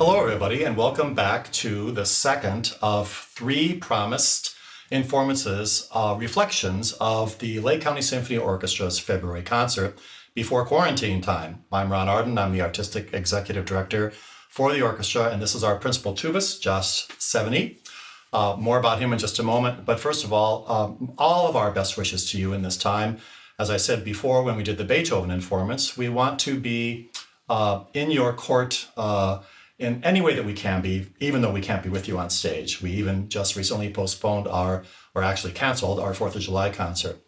Hello, everybody, and welcome back to the second of three promised Informance's reflections of the Lake County Symphony Orchestra's February concert before quarantine time. I'm Ron Arden. I'm the Artistic Executive Director for the orchestra, and this is our principal tubist, Josh Sevigny. More about him in just a moment, but first of all of our best wishes to you in this time. As I said before, when we did the Beethoven Informance, we want to be in your court in any way that we can be, even though we can't be with you on stage. We even just recently postponed or actually canceled our 4th of July concert.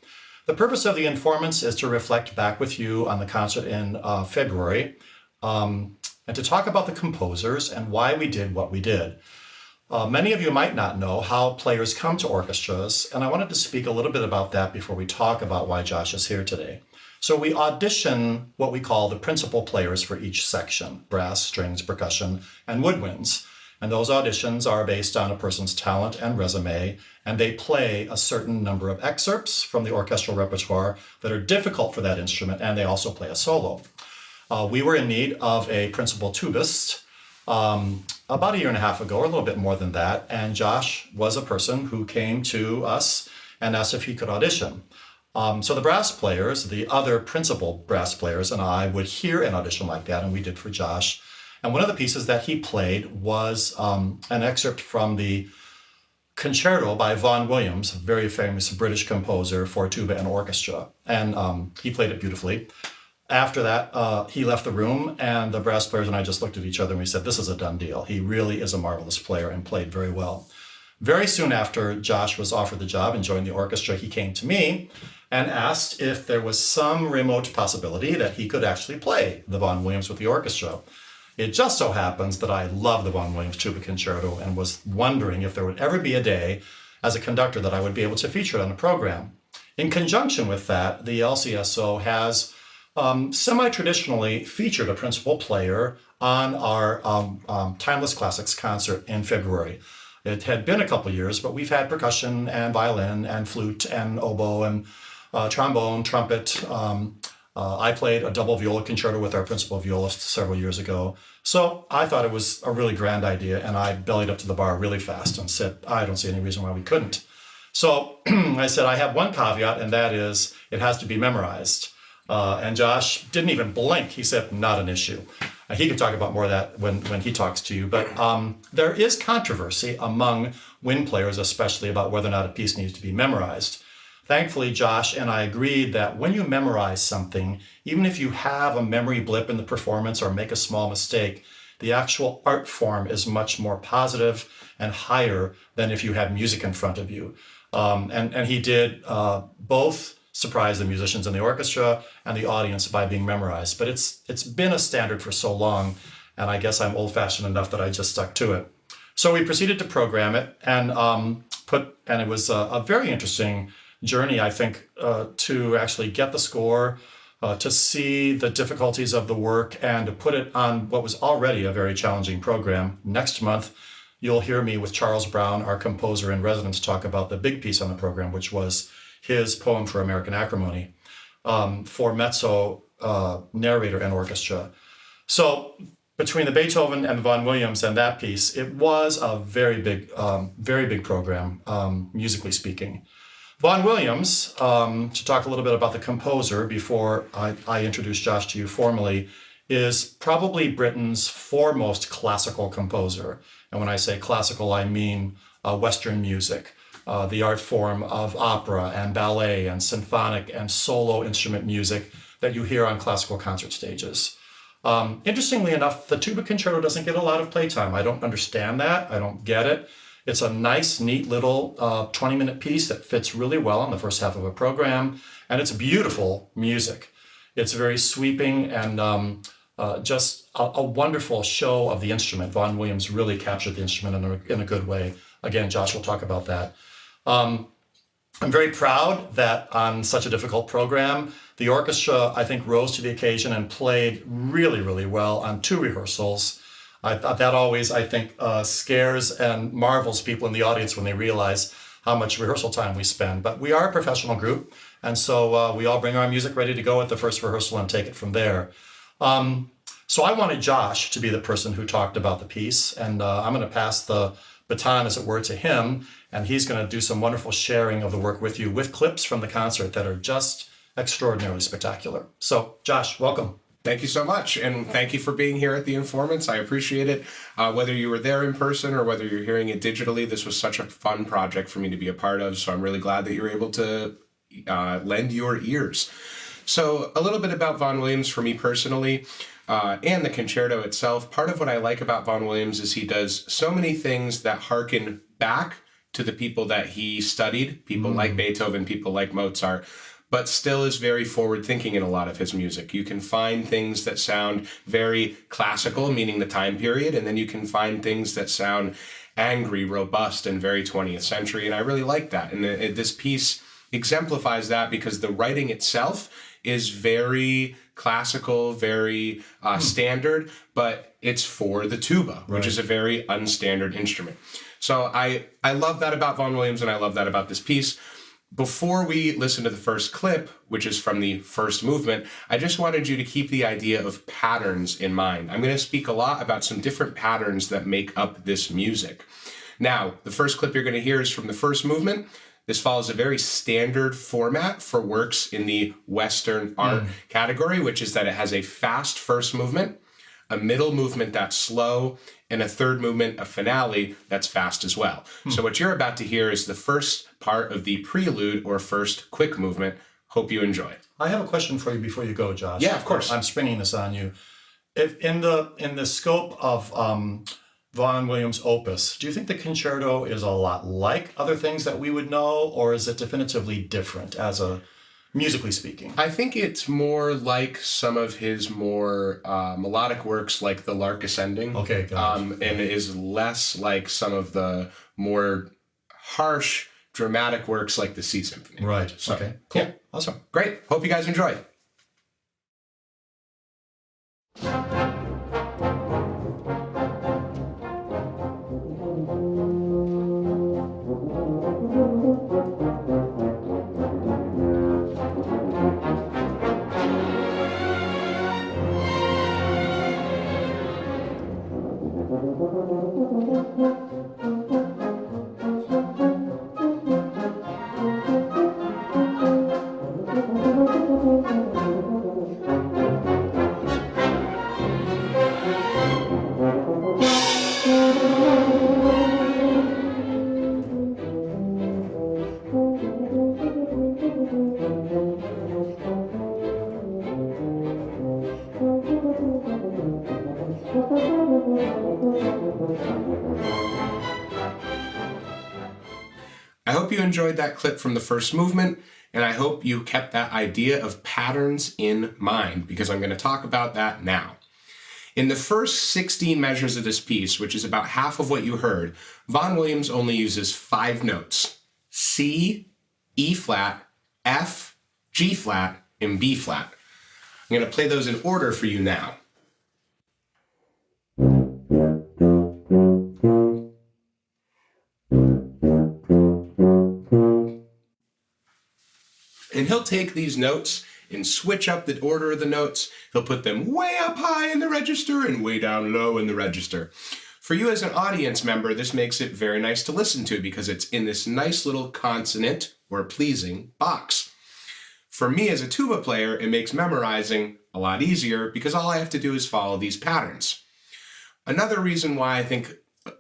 The purpose of the Informance is to reflect back with you on the concert in February and to talk about the composers and why we did what we did. Many of you might not know how players come to orchestras, and I wanted to speak a little bit about that before we talk about why Josh is here today. So we audition what we call the principal players for each section: brass, strings, percussion, and woodwinds. And those auditions are based on a person's talent and resume, and they play a certain number of excerpts from the orchestral repertoire that are difficult for that instrument, and they also play a solo. We were in need of a principal tubist about a year and a half ago, or a little bit more than that, and Josh was a person who came to us and asked if he could audition. So the brass players, the other principal brass players, and I would hear an audition like that, and we did for Josh. And one of the pieces that he played was an excerpt from the Concerto by Vaughan Williams, a very famous British composer for tuba and orchestra. And he played it beautifully. After that, he left the room, and the brass players and I just looked at each other and we said, this is a done deal. He really is a marvelous player and played very well. Very soon after Josh was offered the job and joined the orchestra, he came to me and asked if there was some remote possibility that he could actually play the Vaughan Williams with the orchestra. It just so happens that I love the Vaughan Williams Tuba Concerto and was wondering if there would ever be a day as a conductor that I would be able to feature it on the program. In conjunction with that, the LCSO has semi-traditionally featured a principal player on our Timeless Classics concert in February. It had been a couple years, but we've had percussion and violin and flute and oboe and trombone, trumpet. I played a double viola concerto with our principal violist several years ago. So I thought it was a really grand idea, and I bellied up to the bar really fast and said, I don't see any reason why we couldn't. So I said, I have one caveat, and that is it has to be memorized. And Josh didn't even blink. He said, not an issue. He can talk about more of that when he talks to you. But there is controversy among wind players, especially about whether or not a piece needs to be memorized. Thankfully, Josh and I agreed that when you memorize something, even if you have a memory blip in the performance or make a small mistake, the actual art form is much more positive and higher than if you have music in front of you. And he did both surprise the musicians in the orchestra and the audience by being memorized. But it's been a standard for so long, and I guess I'm old-fashioned enough that I just stuck to it. So we proceeded to program it, and it was a very interesting journey, I think, to actually get the score, to see the difficulties of the work, and to put it on what was already a very challenging program. Next month, you'll hear me with Charles Brown, our composer in residence, talk about the big piece on the program, which was his poem for American Acrimony, for mezzo, narrator, and orchestra. So between the Beethoven and the Vaughan Williams and that piece, it was a very big program, musically speaking. Vaughan Williams, to talk a little bit about the composer before I introduce Josh to you formally, is probably Britain's foremost classical composer. And when I say classical, I mean Western music, the art form of opera and ballet and symphonic and solo instrument music that you hear on classical concert stages. Interestingly enough, the Tuba Concerto doesn't get a lot of playtime. I don't understand that. I don't get it. It's a nice, neat little 20-minute piece that fits really well on the first half of a program, and it's beautiful music. It's very sweeping and just a wonderful show of the instrument. Vaughan Williams really captured the instrument in a good way. Again, Josh will talk about that. I'm very proud that on such a difficult program, the orchestra, I think, rose to the occasion and played really, really well on 2 rehearsals. That always, I think, scares and marvels people in the audience when they realize how much rehearsal time we spend. But we are a professional group, and so we all bring our music ready to go at the first rehearsal and take it from there. So I wanted Josh to be the person who talked about the piece, and I'm going to pass the baton, as it were, to him, and he's going to do some wonderful sharing of the work with you with clips from the concert that are just extraordinarily spectacular. So, Josh, welcome. Thank you so much, and thank you for being here at the Informance. I appreciate it. Whether you were there in person or whether you're hearing it digitally, this was such a fun project for me to be a part of, so I'm really glad that you were able to lend your ears. So a little bit about Vaughan Williams for me personally, and the concerto itself. Part of what I like about Vaughan Williams is he does so many things that harken back to the people that he studied, people like Beethoven, people like Mozart, but still is very forward-thinking in a lot of his music. You can find things that sound very classical, meaning the time period, and then you can find things that sound angry, robust, and very 20th century, and I really like that. And this piece exemplifies that because the writing itself is very classical, very standard, but it's for the tuba, which is a very unstandard instrument. So I love that about Vaughan Williams, and I love that about this piece. Before we listen to the first clip, which is from the first movement, I just wanted you to keep the idea of patterns in mind. I'm going to speak a lot about some different patterns that make up this music. Now, the first clip you're going to hear is from the first movement. This follows a very standard format for works in the Western art category, which is that it has a fast first movement, a middle movement that's slow, and a third movement, a finale, that's fast as well. So what you're about to hear is the first part of the prelude or first quick movement. Hope you enjoy. I have a question for you before you go, Josh. Yeah, of course. I'm springing this on you. If in the scope of Vaughan Williams' opus, do you think the concerto is a lot like other things that we would know, or is it definitively different as a musically speaking? I think it's more like some of his more melodic works, like the Lark Ascending. Okay, got it. And it is less like some of the more harsh, dramatic works like the Sea Symphony. Right. So, okay. Cool. Yeah. Awesome. So, great. Hope you guys enjoy. I hope you enjoyed that clip from the first movement, and I hope you kept that idea of patterns in mind, because I'm going to talk about that now. In the first 16 measures of this piece, which is about half of what you heard, Vaughan Williams only uses 5 notes: C, E flat, F, G flat, and B flat. I'm going to play those in order for you now. And he'll take these notes and switch up the order of the notes. He'll put them way up high in the register and way down low in the register. For you as an audience member, this makes it very nice to listen to because it's in this nice little consonant or pleasing box. For me as a tuba player, it makes memorizing a lot easier because all I have to do is follow these patterns. Another reason why I think,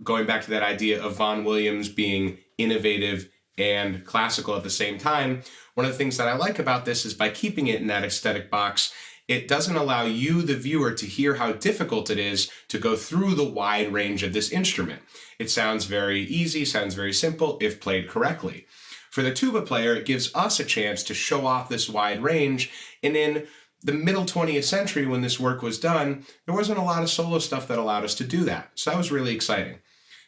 going back to that idea of Vaughan Williams being innovative and classical at the same time, one of the things that I like about this is by keeping it in that aesthetic box, it doesn't allow you, the viewer, to hear how difficult it is to go through the wide range of this instrument. It sounds very easy, sounds very simple if played correctly. For the tuba player, it gives us a chance to show off this wide range, and in the middle 20th century when this work was done, there wasn't a lot of solo stuff that allowed us to do that. So that was really exciting.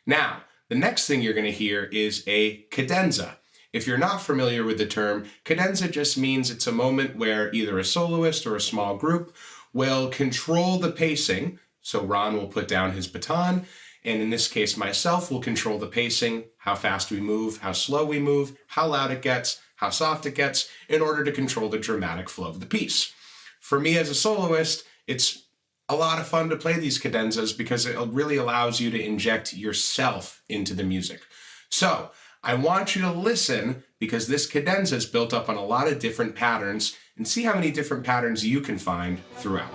Now, the next thing you're going to hear is a cadenza. If you're not familiar with the term, cadenza just means it's a moment where either a soloist or a small group will control the pacing. So Ron will put down his baton, and in this case myself will control the pacing, how fast we move, how slow we move, how loud it gets, how soft it gets, in order to control the dramatic flow of the piece. For me as a soloist, it's a lot of fun to play these cadenzas because it really allows you to inject yourself into the music. So I want you to listen, because this cadenza is built up on a lot of different patterns, and see how many different patterns you can find throughout.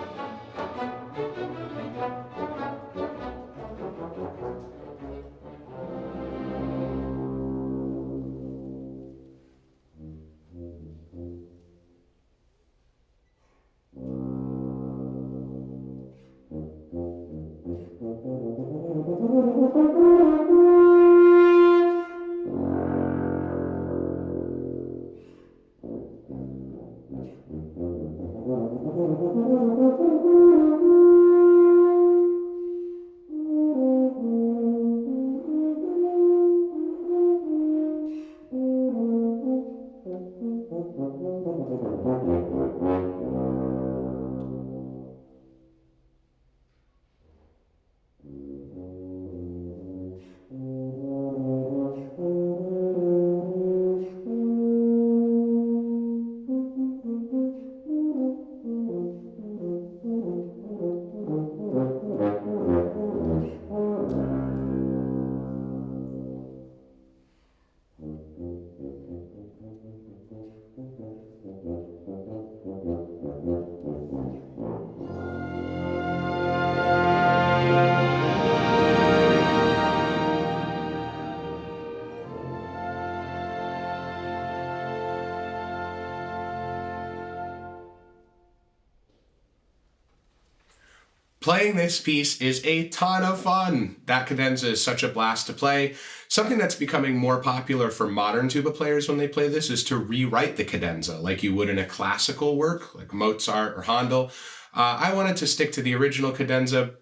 Playing this piece is a ton of fun. That cadenza is such a blast to play. Something that's becoming more popular for modern tuba players when they play this is to rewrite the cadenza like you would in a classical work like Mozart or Handel. I wanted to stick to the original cadenza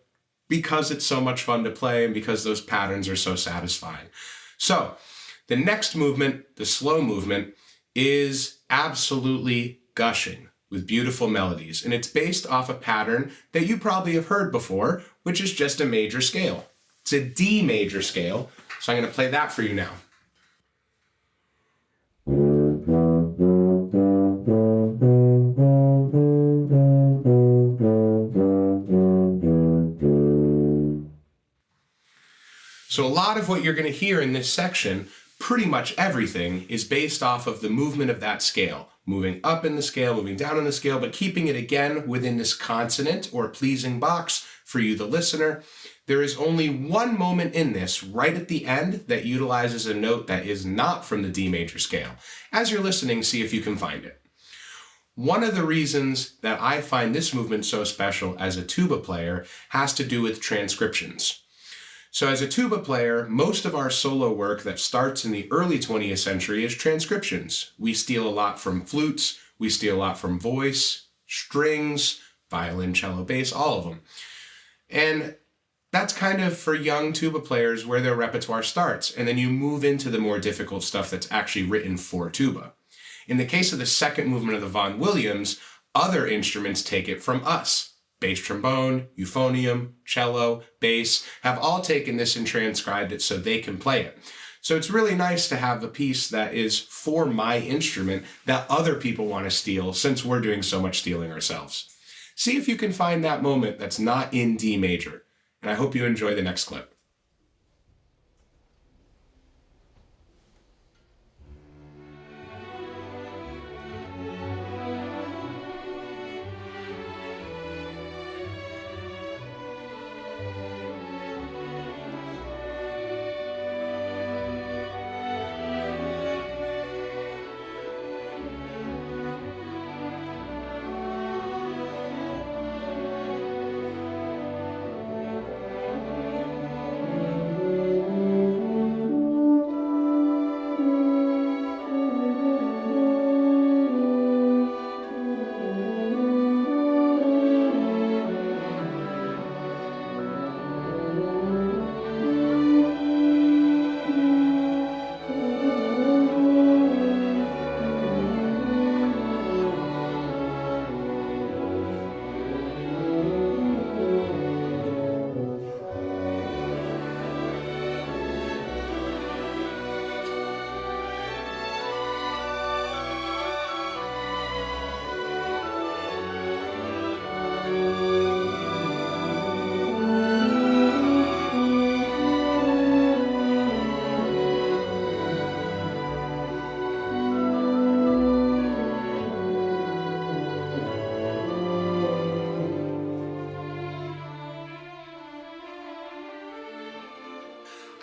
because it's so much fun to play and because those patterns are so satisfying. So the next movement, the slow movement, is absolutely gushing with beautiful melodies, and it's based off a pattern that you probably have heard before, which is just a major scale. It's a D major scale, so I'm going to play that for you now. So a lot of what you're going to hear in this section, pretty much everything, is based off of the movement of that scale. Moving up in the scale, moving down in the scale, but keeping it again within this consonant or pleasing box for you, the listener. There is only one moment in this, right at the end, that utilizes a note that is not from the D major scale. As you're listening, see if you can find it. One of the reasons that I find this movement so special as a tuba player has to do with transcriptions. So as a tuba player, most of our solo work that starts in the early 20th century is transcriptions. We steal a lot from flutes, we steal a lot from voice, strings, violin, cello, bass, all of them. And that's kind of for young tuba players where their repertoire starts, and then you move into the more difficult stuff that's actually written for tuba. In the case of the second movement of the Vaughan Williams, other instruments take it from us. Bass trombone, euphonium, cello, bass have all taken this and transcribed it so they can play it. So it's really nice to have a piece that is for my instrument that other people want to steal, since we're doing so much stealing ourselves. See if you can find that moment that's not in D major, and I hope you enjoy the next clip.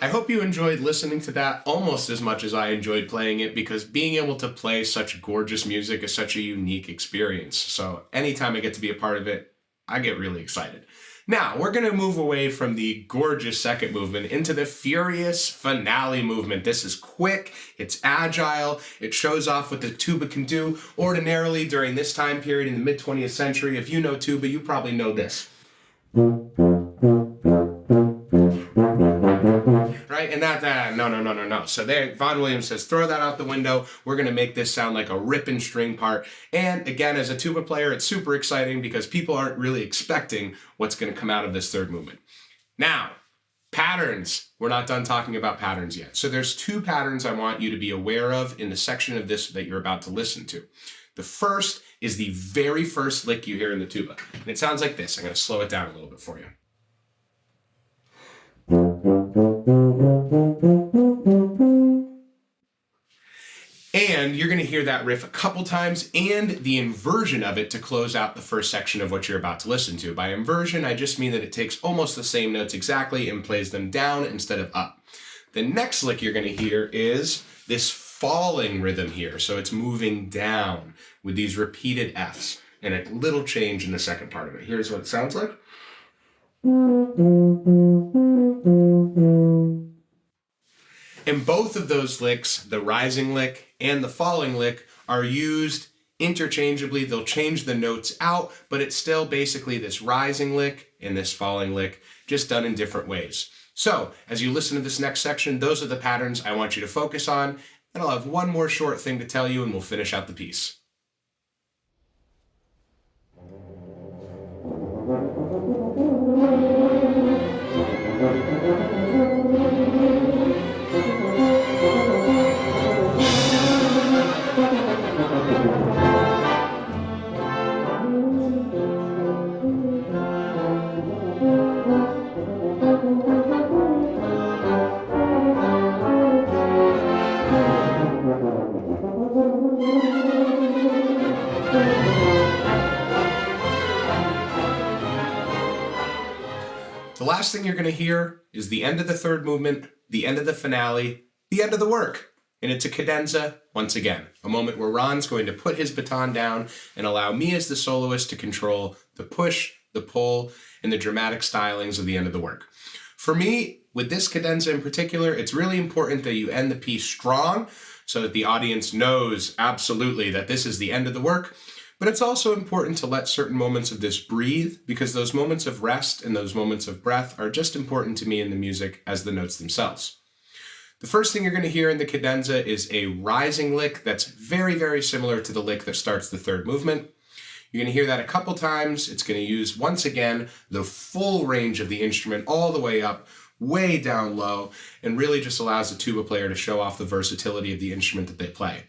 I hope you enjoyed listening to that almost as much as I enjoyed playing it, because being able to play such gorgeous music is such a unique experience. So anytime I get to be a part of it, I get really excited. Now, we're going to move away from the gorgeous second movement into the furious finale movement. This is quick, it's agile, it shows off what the tuba can do. Ordinarily, during this time period in the mid-20th century, if you know tuba, you probably know this. Right? And no. So there, Vaughan Williams says, throw that out the window. We're going to make this sound like a ripping string part. And again, as a tuba player, it's super exciting because people aren't really expecting what's going to come out of this third movement. Now, patterns. We're not done talking about patterns yet. So there's two patterns I want you to be aware of in the section of this that you're about to listen to. The first is the very first lick you hear in the tuba. And it sounds like this. I'm going to slow it down a little bit for you. And you're going to hear that riff a couple times and the inversion of it to close out the first section of what you're about to listen to. By inversion, I just mean that it takes almost the same notes exactly and plays them down instead of up. The next lick you're going to hear is this falling rhythm here. So it's moving down with these repeated Fs and a little change in the second part of it. Here's what it sounds like. And both of those licks, the rising lick and the falling lick, are used interchangeably. They'll change the notes out, but it's still basically this rising lick and this falling lick, just done in different ways. So, as you listen to this next section, those are the patterns I want you to focus on, and I'll have one more short thing to tell you and we'll finish out the piece. The last thing you're going to hear is the end of the third movement, the end of the finale, the end of the work. And it's a cadenza, once again, a moment where Ron's going to put his baton down and allow me as the soloist to control the push, the pull, and the dramatic stylings of the end of the work. For me, with this cadenza in particular, it's really important that you end the piece strong so that the audience knows absolutely that this is the end of the work. But it's also important to let certain moments of this breathe, because those moments of rest and those moments of breath are just important to me in the music as the notes themselves. The first thing you're going to hear in the cadenza is a rising lick that's very, very similar to the lick that starts the third movement. You're going to hear that a couple times. It's going to use, once again, the full range of the instrument all the way up, way down low, and really just allows the tuba player to show off the versatility of the instrument that they play.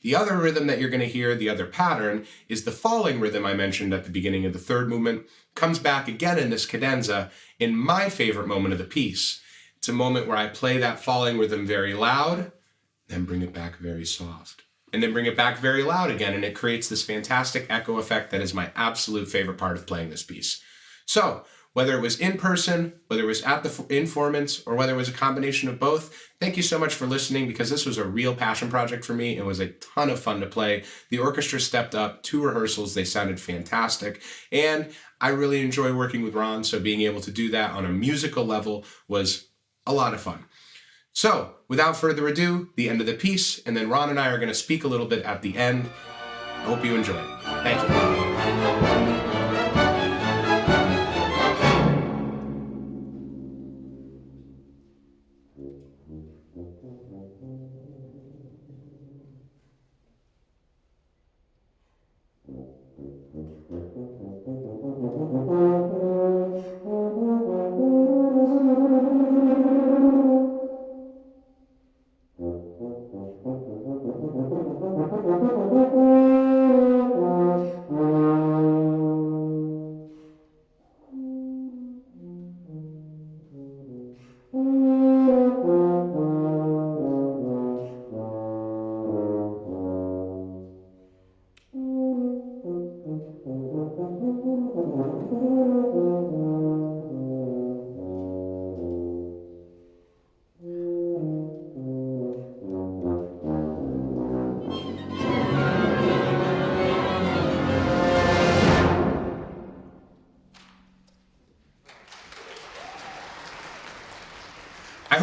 The other rhythm that you're going to hear, the other pattern, is the falling rhythm I mentioned at the beginning of the third movement. Comes back again in this cadenza in my favorite moment of the piece. It's a moment where I play that falling rhythm very loud, then bring it back very soft, and then bring it back very loud again, and it creates this fantastic echo effect that is my absolute favorite part of playing this piece. So, whether it was in person, whether it was at the Informance, or whether it was a combination of both, thank you so much for listening, because this was a real passion project for me. It was a ton of fun to play. The orchestra stepped up, 2 rehearsals, they sounded fantastic, and I really enjoy working with Ron, so being able to do that on a musical level was a lot of fun. So, without further ado, the end of the piece, and then Ron and I are going to speak a little bit at the end. I hope you enjoy it. Thank you.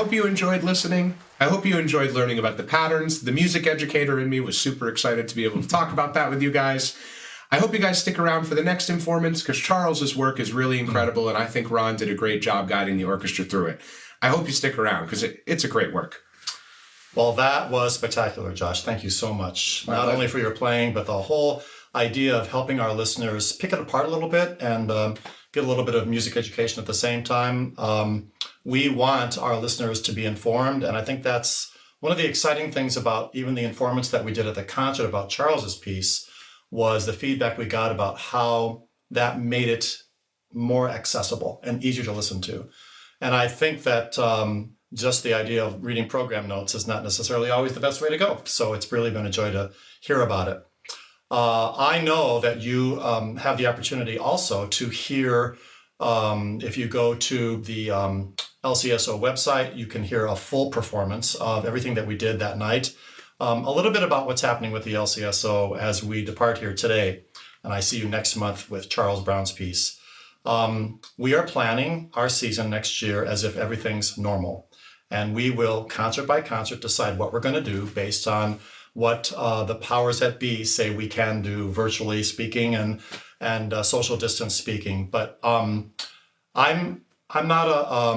hope you enjoyed listening. I hope you enjoyed learning about the patterns. The music educator in me was super excited to be able to talk about that with you guys. I hope you guys stick around for the next Informance, because Charles's work is really incredible, and I think Ron did a great job guiding the orchestra through it. I hope you stick around, because it's a great work. Well, that was spectacular, Josh. Thank you so much. Not only for your playing, but the whole idea of helping our listeners pick it apart a little bit and get a little bit of music education at the same time. We want our listeners to be informed, and I think that's one of the exciting things about even the Informants that we did at the concert about Charles's piece was the feedback we got about how that made it more accessible and easier to listen to. And I think that just the idea of reading program notes is not necessarily always the best way to go. So it's really been a joy to hear about it. I know that you have the opportunity also to hear, if you go to the LCSO website, you can hear a full performance of everything that we did that night. A little bit about what's happening with the LCSO as we depart here today. And I see you next month with Charles Brown's piece. We are planning our season next year as if everything's normal. And we will, concert by concert, decide what we're going to do based on what the powers that be say we can do, virtually speaking and social distance speaking. But I'm not a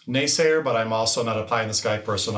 naysayer, but I'm also not a pie in the sky person.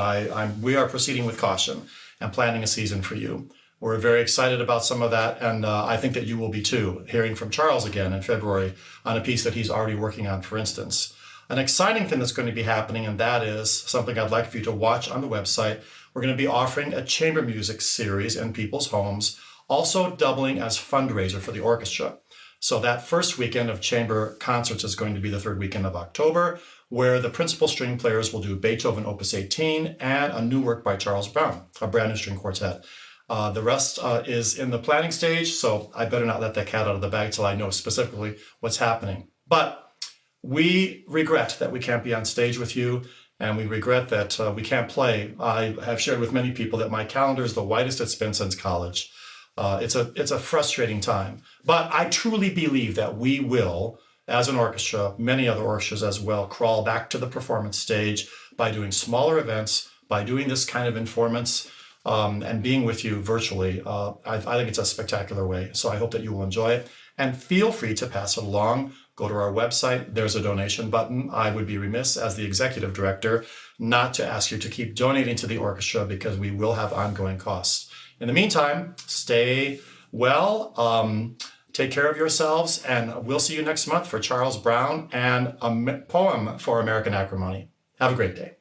We are proceeding with caution and planning a season for you. We're very excited about some of that, and I think that you will be too, hearing from Charles again in February on a piece that he's already working on, for instance. An exciting thing that's going to be happening, and that is something I'd like for you to watch on the website. We're going to be offering a chamber music series in people's homes, also doubling as fundraiser for the orchestra. So that first weekend of chamber concerts is going to be the third weekend of October, where the principal string players will do Beethoven Opus 18 and a new work by Charles Brown, a brand new string quartet. The rest is in the planning stage, so I better not let that cat out of the bag till I know specifically what's happening. But we regret that we can't be on stage with you, and we regret that we can't play. I have shared with many people that my calendar is the whitest it's been since college. It's a frustrating time, but I truly believe that we will, as an orchestra, many other orchestras as well, crawl back to the performance stage by doing smaller events, by doing this kind of Informance, and being with you virtually. I think it's a spectacular way, so I hope that you will enjoy it. And feel free to pass it along. Go to our website. There's a donation button. I would be remiss as the executive director not to ask you to keep donating to the orchestra because we will have ongoing costs. In the meantime, stay well, take care of yourselves, and we'll see you next month for Charles Brown and a poem for American Acrimony. Have a great day.